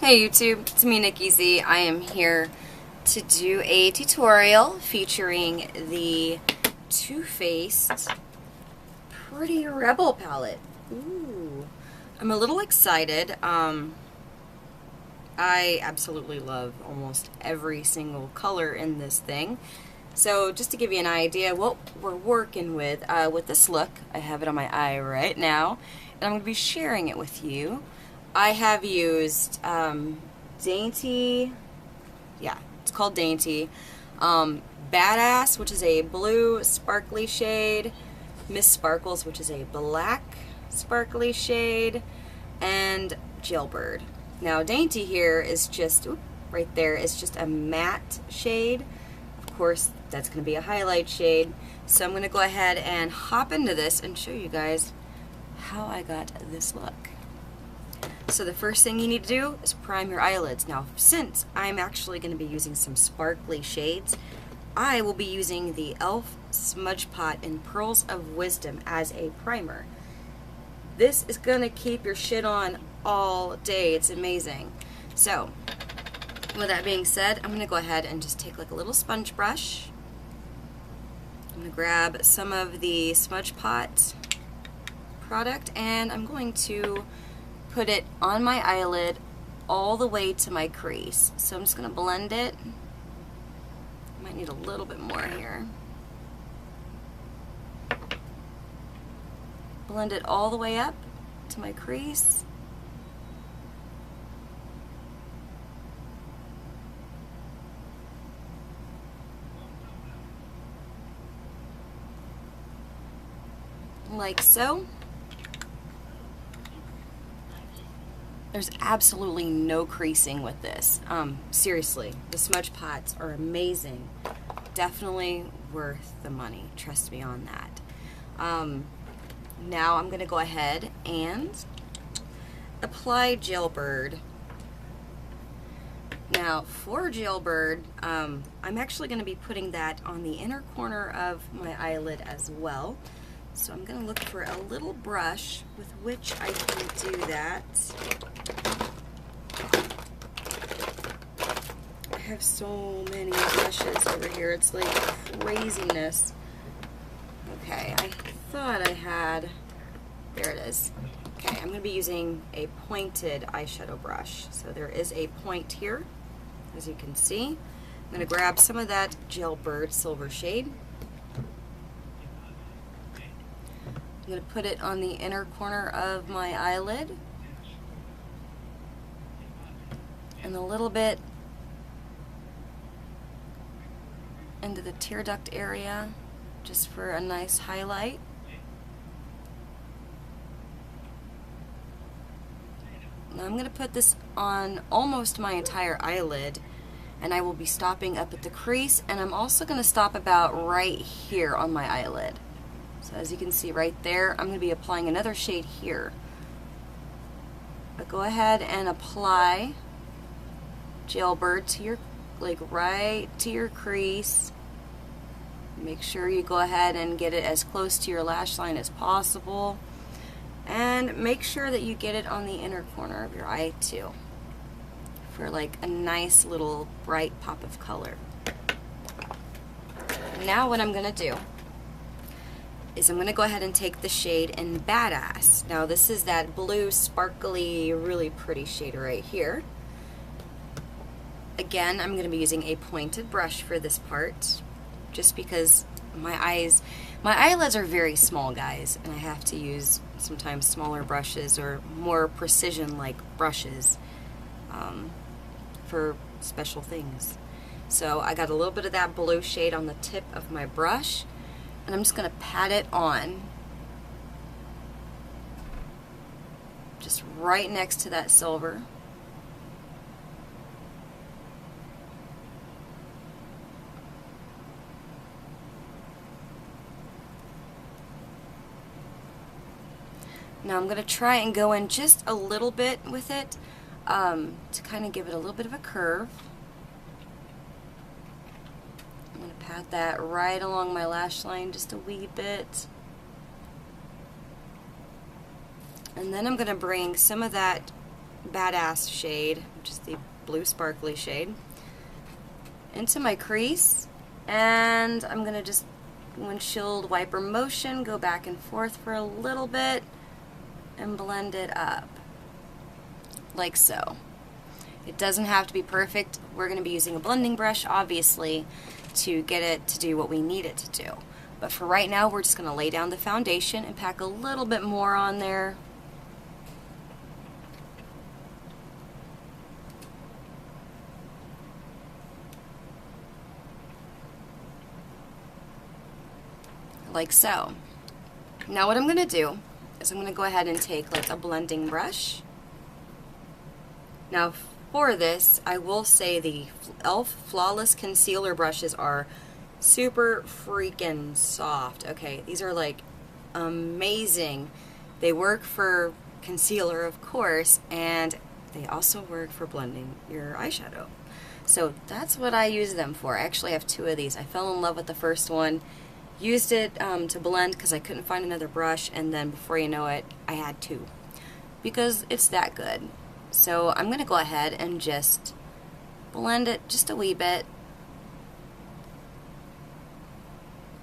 Hey YouTube, it's me Nikki Z. I am here to do a tutorial featuring the Too Faced Pretty Rebel palette. Ooh, I'm a little excited. I absolutely love almost every single color in this thing. So just to give you an idea what we're working with this look, I have it on my eye right now, and I'm going to be sharing it with you. I have used Dainty, yeah, it's called Dainty, Badass, which is a blue sparkly shade, Miss Sparkles, which is a black sparkly shade, and Jailbird. Now Dainty here is just, right there, is just a matte shade. Of course, that's going to be a highlight shade. So I'm going to go ahead and hop into this and show you guys how I got this look. So the first thing you need to do is prime your eyelids. Now, since I'm actually going to be using some sparkly shades, I will be using the e.l.f. Smudge Pot in Pearls of Wisdom as a primer. This is going to keep your shit on all day. It's amazing. So, with that being said, I'm going to go ahead and just take like a little sponge brush. I'm going to grab some of the Smudge Pot product and I'm going to put it on my eyelid all the way to my crease. So I'm just going to blend it. Might need a little bit more here. Blend it all the way up to my crease. Like so. There's absolutely no creasing with this. Seriously, the Smudge Pots are amazing. Definitely worth the money. Trust me on that. Now I'm going to go ahead and apply Jailbird. Now for Jailbird, I'm actually going to be putting that on the inner corner of my eyelid as well. So I'm going to look for a little brush with which I can do that. I have so many brushes over here, it's like craziness. Okay, I thought I had, there it is. Okay, I'm going to be using a pointed eyeshadow brush. So there is a point here, as you can see. I'm going to grab some of that Jailbird silver shade. I'm going to put it on the inner corner of my eyelid and a little bit into the tear duct area just for a nice highlight. Now I'm going to put this on almost my entire eyelid and I will be stopping up at the crease, and I'm also going to stop about right here on my eyelid. So as you can see right there, I'm going to be applying another shade here. But go ahead and apply Jailbird to your, like right to your crease. Make sure you go ahead and get it as close to your lash line as possible. And make sure that you get it on the inner corner of your eye too, for like a nice little bright pop of color. Now what I'm going to do is I'm going to go ahead and take the shade in Badass. Now this is that blue sparkly really pretty shade right here. Again, I'm going to be using a pointed brush for this part just because my eyelids are very small, guys, and I have to use sometimes smaller brushes or more precision like brushes for special things. So I got a little bit of that blue shade on the tip of my brush, and I'm just going to pat it on just right next to that silver. Now I'm going to try and go in just a little bit with it to kind of give it a little bit of a curve. I'm going to pat that right along my lash line just a wee bit. And then I'm going to bring some of that Badass shade, which is the blue sparkly shade, into my crease, and I'm going to just windshield wiper motion, go back and forth for a little bit, and blend it up, like so. It doesn't have to be perfect. We're going to be using a blending brush, obviously, to get it to do what we need it to do. But for right now, we're just going to lay down the foundation and pack a little bit more on there. Like so. Now what I'm going to do is I'm going to go ahead and take like a blending brush. Now for this, I will say the e.l.f. Flawless Concealer brushes are super freaking soft. Okay, these are like amazing. They work for concealer, of course, and they also work for blending your eyeshadow. So that's what I use them for. I actually have 2 of these. I fell in love with the first one. Used it to blend because I couldn't find another brush, and then before you know it, I had 2 because it's that good. So I'm going to go ahead and just blend it just a wee bit.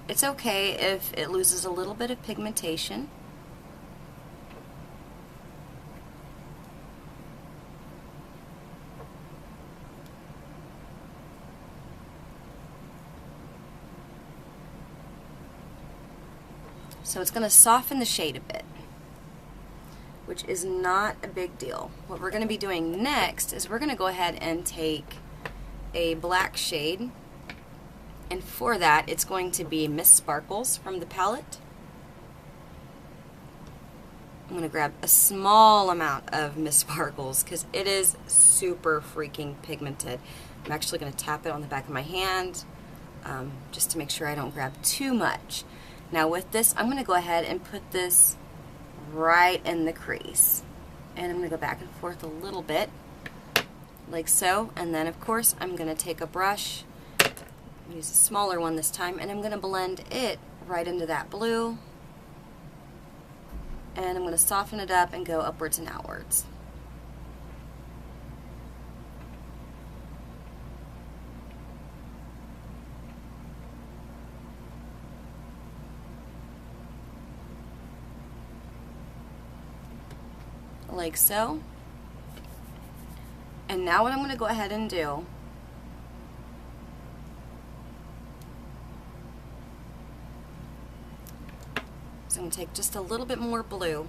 It's okay if it loses a little bit of pigmentation. So it's going to soften the shade a bit, which is not a big deal. What we're going to be doing next is we're going to go ahead and take a black shade, and for that it's going to be Miss Sparkles from the palette. I'm going to grab a small amount of Miss Sparkles because it is super freaking pigmented. I'm actually going to tap it on the back of my hand just to make sure I don't grab too much. Now with this, I'm going to go ahead and put this right in the crease. And I'm going to go back and forth a little bit, like so. And then of course, I'm going to take a brush, use a smaller one this time, and I'm going to blend it right into that blue. And I'm going to soften it up and go upwards and outwards. Like so. And now what I'm going to go ahead and do is I'm going to take just a little bit more blue.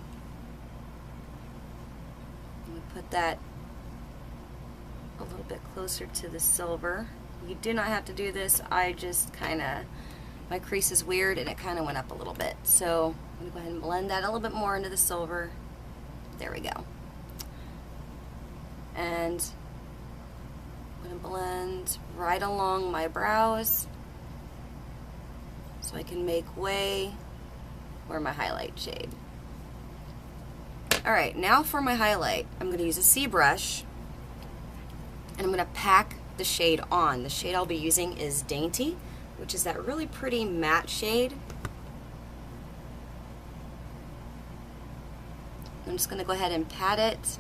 I'm going to put that a little bit closer to the silver. You do not have to do this. I just kind of, my crease is weird and it kind of went up a little bit. So I'm going to go ahead and blend that a little bit more into the silver. There we go. And I'm going to blend right along my brows so I can make way for my highlight shade. Alright, now for my highlight, I'm going to use a C brush and I'm going to pack the shade on. The shade I'll be using is Dainty, which is that really pretty matte shade. I'm just going to go ahead and pat it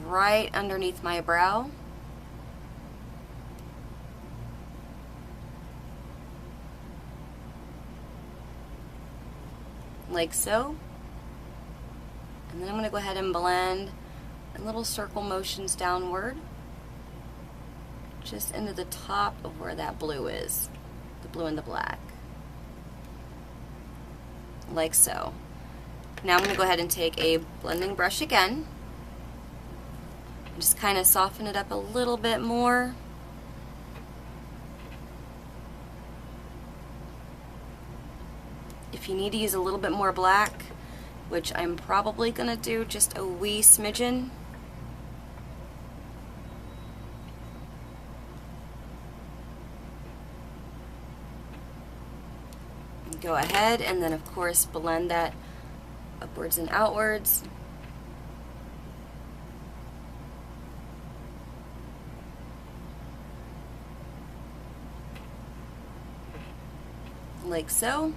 right underneath my brow. Like so. And then I'm going to go ahead and blend in little circle motions downward, just into the top of where that blue is, the blue and the black. Like so. Now I'm going to go ahead and take a blending brush again and just kind of soften it up a little bit more. If you need to use a little bit more black, which I'm probably going to do just a wee smidgen, go ahead and then of course blend that upwards and outwards. Like so.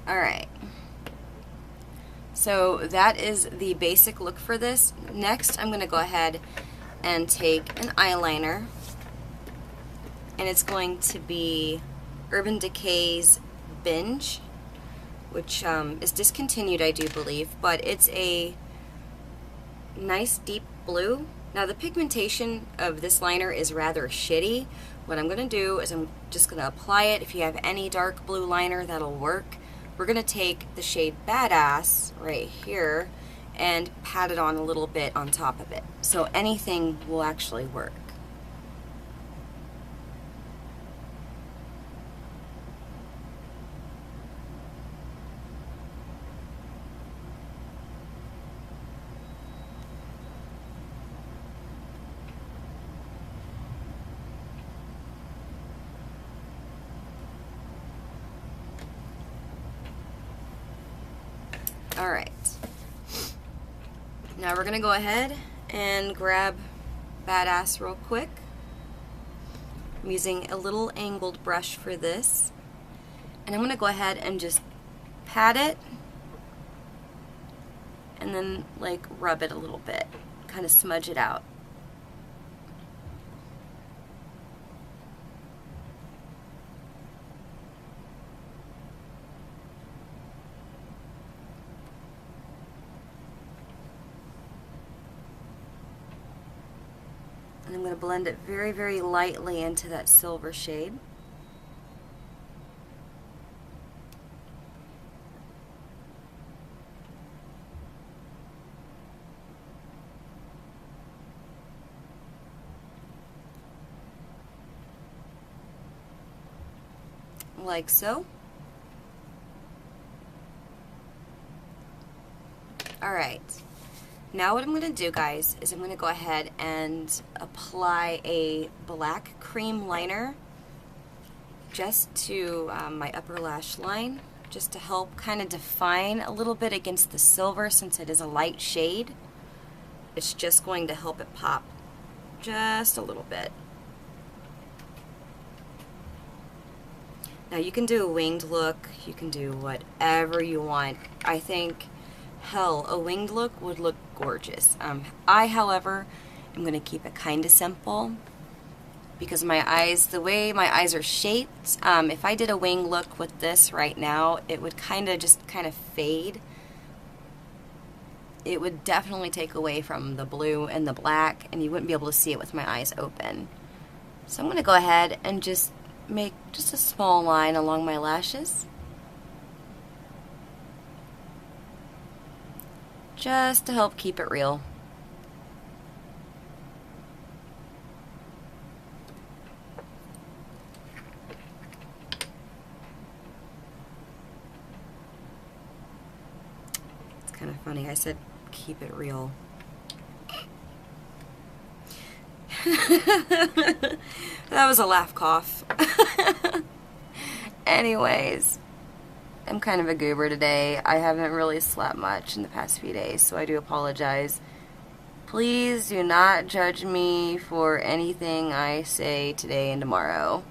Alright. So that is the basic look for this. Next, I'm going to go ahead and take an eyeliner. And it's going to be Urban Decay's Binge, which is discontinued, I do believe, but it's a nice deep blue. Now the pigmentation of this liner is rather shitty. What I'm going to do is I'm just going to apply it. If you have any dark blue liner, that'll work. We're going to take the shade Badass right here and pat it on a little bit on top of it. So anything will actually work. Alright, now we're going to go ahead and grab Badass real quick. I'm using a little angled brush for this, and I'm going to go ahead and just pat it and then like rub it a little bit, kind of smudge it out. And I'm going to blend it very, very lightly into that silver shade. Like so. Alright. Now what I'm going to do, guys, is I'm going to go ahead and apply a black cream liner just to my upper lash line, just to help kind of define a little bit against the silver since it is a light shade. It's just going to help it pop just a little bit. Now you can do a winged look, you can do whatever you want. I think, hell, a winged look would look gorgeous. I, however, am going to keep it kind of simple because my eyes, the way my eyes are shaped, if I did a wing look with this right now, it would kind of fade. It would definitely take away from the blue and the black, and you wouldn't be able to see it with my eyes open. So I'm going to go ahead and just make just a small line along my lashes. Just to help keep it real. It's kind of funny, I said keep it real. That was a laugh cough. Anyways, I'm kind of a goober today. I haven't really slept much in the past few days, so I do apologize. Please do not judge me for anything I say today and tomorrow.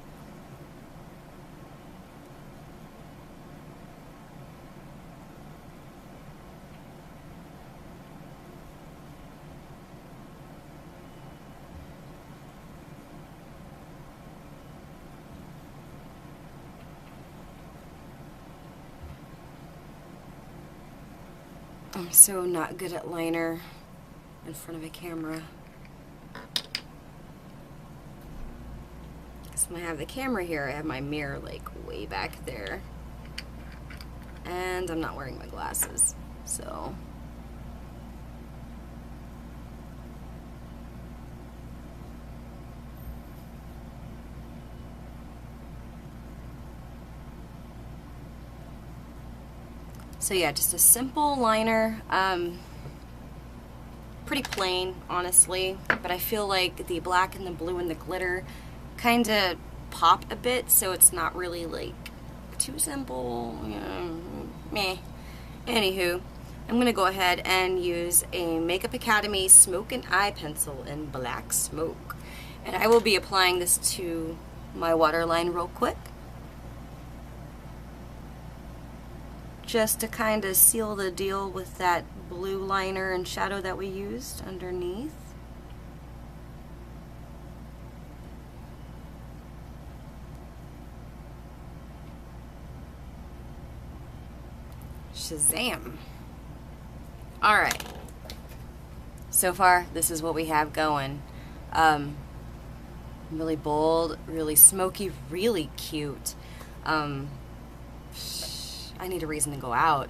I'm so not good at liner in front of a camera. So when I have the camera here, I have my mirror like way back there. And I'm not wearing my glasses, so. So yeah, just a simple liner, pretty plain, honestly, but I feel like the black and the blue and the glitter kind of pop a bit, so it's not really like too simple, you know, meh. Anywho, I'm going to go ahead and use a Makeup Academy Smokin eye pencil in Black Smoke, and I will be applying this to my waterline real quick. just to kind of seal the deal with that blue liner and shadow that we used underneath. Shazam! Alright. So far, this is what we have going. Really bold, really smoky, really cute. I need a reason to go out.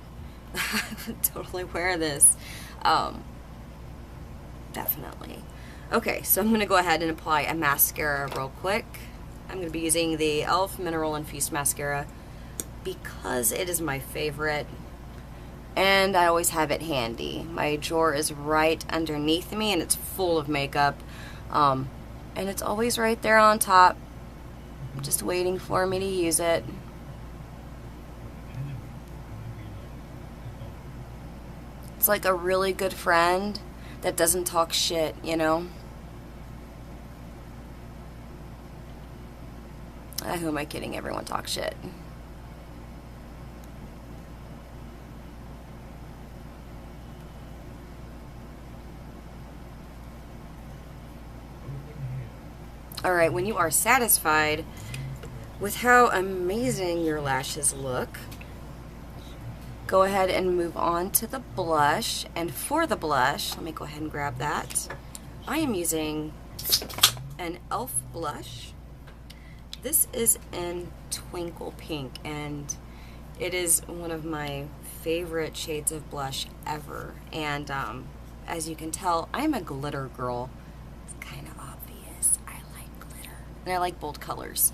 I would totally wear this. Definitely. Okay, so I'm going to go ahead and apply a mascara real quick. I'm going to be using the e.l.f. Mineral Infused Mascara because it is my favorite. And I always have it handy. My drawer is right underneath me and it's full of makeup. And it's always right there on top, just waiting for me to use it. It's like a really good friend that doesn't talk shit, you know? Who am I kidding? Everyone talks shit. Alright, when you are satisfied with how amazing your lashes look, go ahead and move on to the blush. And for the blush, let me go ahead and grab that. I am using an e.l.f. blush. This is in Twinkle Pink, and it is one of my favorite shades of blush ever. And as you can tell, I'm a glitter girl. It's kind of obvious. I like glitter. And I like bold colors.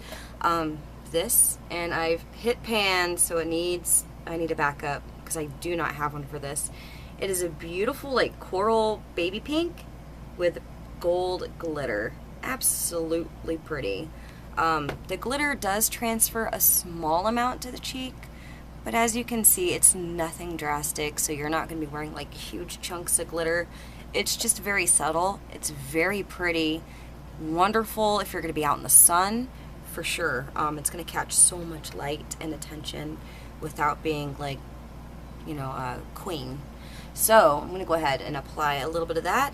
This, and I've hit pan, so I need a backup because I do not have one for this. It is a beautiful like coral baby pink with gold glitter. Absolutely pretty. The glitter does transfer a small amount to the cheek, but as you can see, it's nothing drastic, so you're not going to be wearing like huge chunks of glitter. It's just very subtle. It's very pretty. Wonderful if you're going to be out in the sun, for sure. It's going to catch so much light and attention without being like, you know, a queen. So I'm going to go ahead and apply a little bit of that.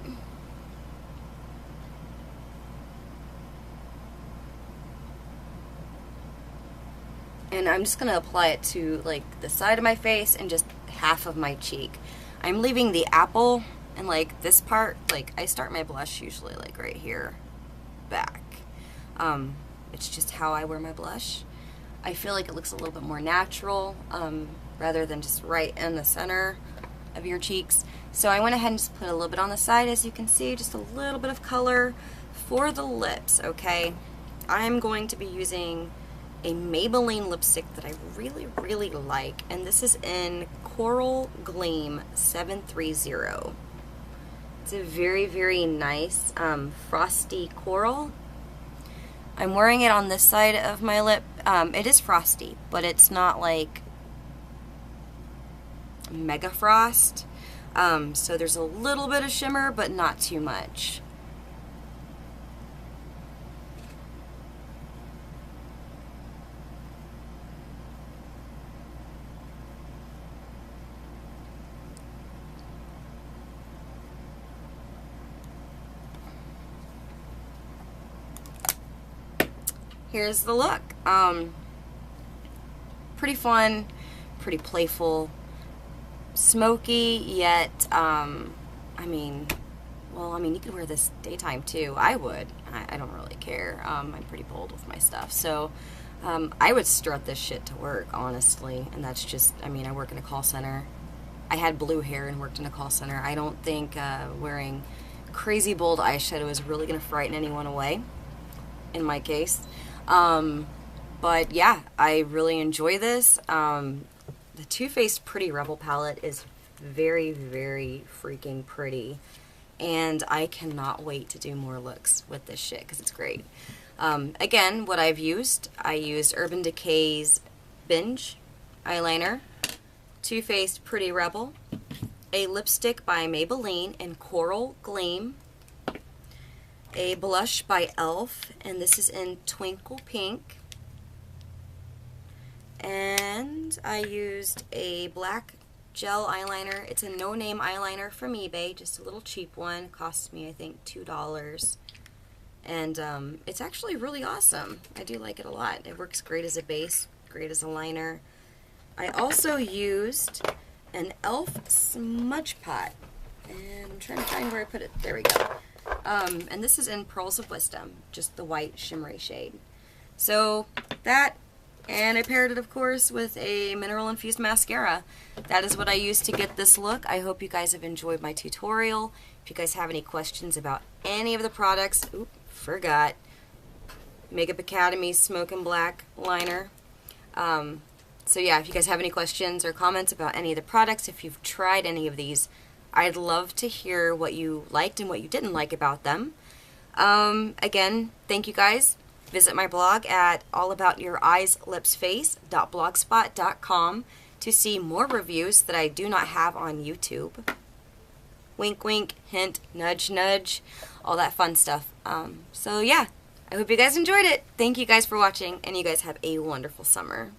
And I'm just going to apply it to like the side of my face and just half of my cheek. I'm leaving the apple and like this part, like I start my blush usually like right here, back. It's just how I wear my blush. I feel like it looks a little bit more natural rather than just right in the center of your cheeks. So I went ahead and just put a little bit on the side, as you can see, just a little bit of color for the lips, okay? I'm going to be using a Maybelline lipstick that I really, really like, and this is in Coral Gleam 730. It's a very, very nice frosty coral. I'm wearing it on this side of my lip. It is frosty, but it's not like mega frost. So there's a little bit of shimmer, but not too much. Here's the look. Pretty fun, pretty playful, smoky, yet, I mean, you could wear this daytime too. I would. I don't really care. I'm pretty bold with my stuff. So, I would strut this shit to work, honestly. And that's just, I work in a call center. I had blue hair and worked in a call center. I don't think wearing crazy bold eyeshadow is really going to frighten anyone away, in my case. But yeah, I really enjoy this. The Too Faced Pretty Rebel palette is very, very freaking pretty. And I cannot wait to do more looks with this shit because it's great. Again, what I used Urban Decay's Binge eyeliner, Too Faced Pretty Rebel, a lipstick by Maybelline in Coral Gleam, a blush by e.l.f., and this is in Twinkle Pink, And I used a black gel eyeliner. It's a no-name eyeliner from eBay, just a little cheap one. It cost me, I think, $2. And it's actually really awesome. I do like it a lot. It works great as a base, great as a liner. I also used an e.l.f. smudge pot. And I'm trying to find where I put it. There we go. And this is in Pearls of Wisdom, just the white shimmery shade. So that, and I paired it, of course, with a mineral infused mascara. That is what I used to get this look. I hope you guys have enjoyed my tutorial. If you guys have any questions about any of the products, oop, forgot. Makeup Academy Smokin Black Liner. So yeah, if you guys have any questions or comments about any of the products, if you've tried any of these, I'd love to hear what you liked and what you didn't like about them. Again, thank you guys. Visit my blog at allaboutyoureyesLipsFace.blogspot.com to see more reviews that I do not have on YouTube. Wink, wink, hint, nudge, nudge, all that fun stuff. So yeah, I hope you guys enjoyed it. Thank you guys for watching, and you guys have a wonderful summer.